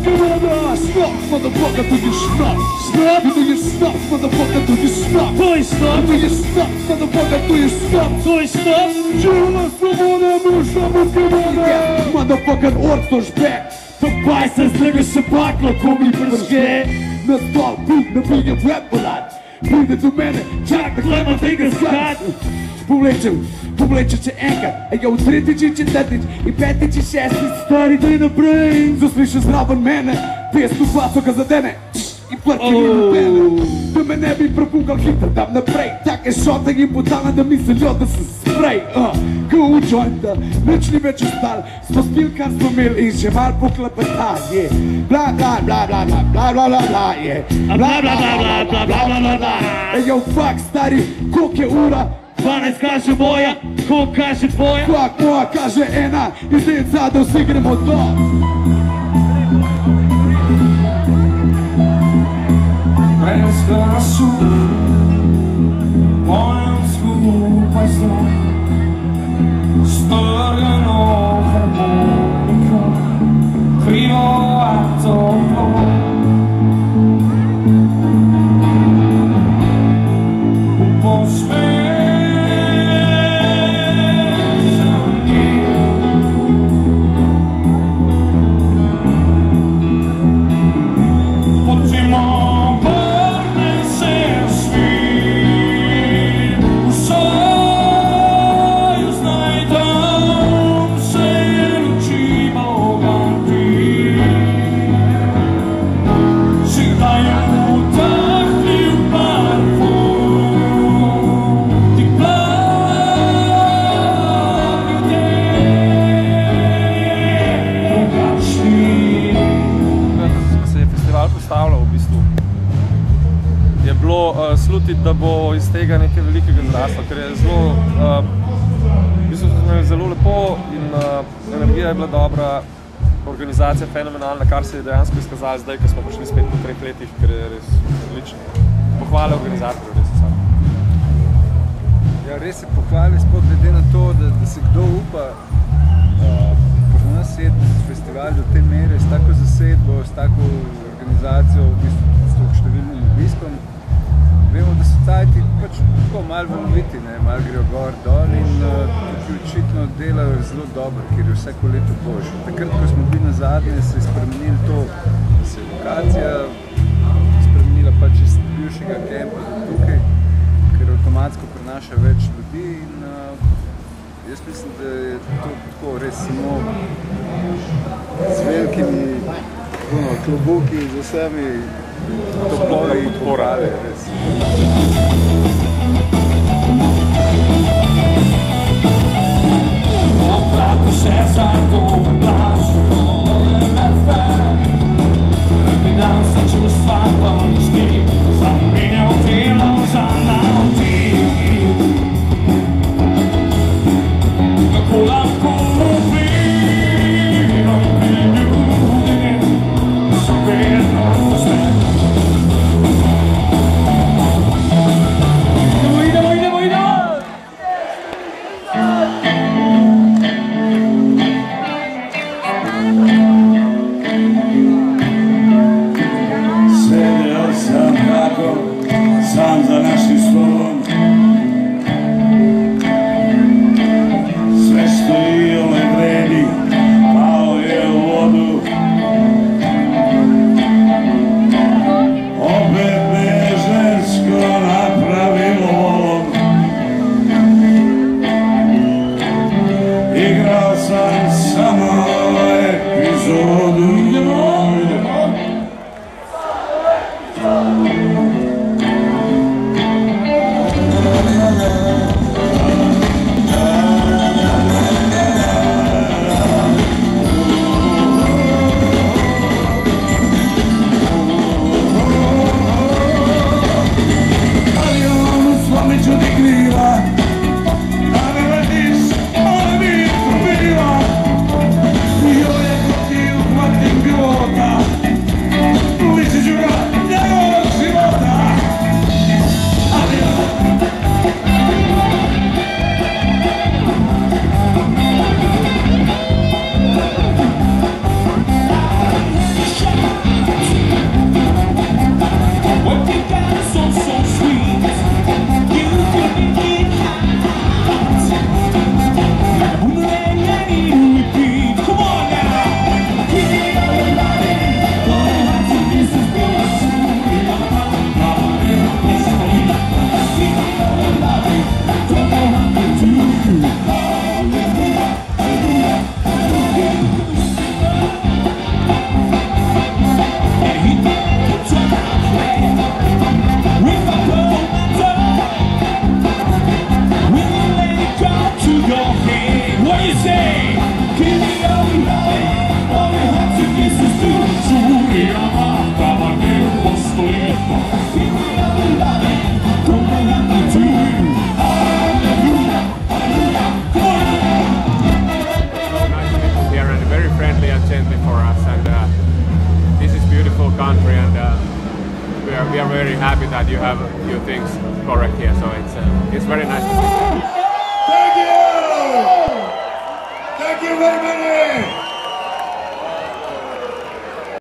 Stop, motherfucker, do you stop? Stop, do you stop, motherfucker, do you stop? Do you stop, do you stop, motherfucker, do you stop? Do you stop? Čula sloboda, duša muslimana. Motherfucker, ortoš back. Topaj se zlege še baklo, ko mi prške. Na stol, put, na bilje rap volat. Pride do mene, čak da gledam tega skat. Povlečem će enkrat, a ja u tretjič i četvrtič i petič i šestič. Stari daj naprej, zasliša zraven mene, pesnu glaso ga zadene i plrke mi na mene. Da me ne bi propugal hita, dam naprej, take šote i putana da mislijo da sam sprej. Ko u jointa, nič ni već ostal, smo spil kar smo imel in še mal poklepetanje. Bla bla bla bla bla bla bla bla bla je. Bla bla bla bla bla bla bla bla bla. Ejo fuck stari, koliko je ura? 12 kaže moja, ko kaže tvoja? Fuck moja kaže ena, i zdaj sada vsi gremo do. Preskala su mojem skupaj zlo, strgano harmoniko, krivo a toplo. Slutiti, da bo iz tega nekaj velikega zraslo, ker je zelo, v bistvu smo imeli zelo lepo in energija je bila dobra, organizacija fenomenalna, kar se je dejansko izkazalo zdaj, ko smo prišli spet po 3 letih, ker je res odlično. Pohvale organizatorjev, res je samo. Ja, res je pohvale, spod glede na to, da se kdo upa pri nas je festival do te mere, s tako zasedbo, s tako organizacijo, v bistvu s tako številnim obiskom. Vemo, da so cajti pač tako malo valoviti, malo grejo gor dol in tukaj očitno delajo zelo dobro, ker je vsako leto boljše. Takrat, ko smo bili nazadnje, se je spremenilo to, da se je lokacija spremenila pač iz bivšega kempa do tukaj, ker avtomatsko prenaša več ljudi in jaz mislim, da je to tako res samo z velikimi klobuki, z vsemi toplovi in porale, res. Oprato še za to plažo, mi dam se čustva polnosti, zamenjal delo za navdih. Kako lahko vplivam pri ljudeh, so vedno vse. Sam za našim stolom sve što i ove vredi pao je u vodu. Opet me je žensko napravilo volom. Igrao sam samo epizodu. Io ego ti uhvatim bilo country, and we are very happy that you have your things correct here. So it's very nice to see. Thank you! Thank you very much!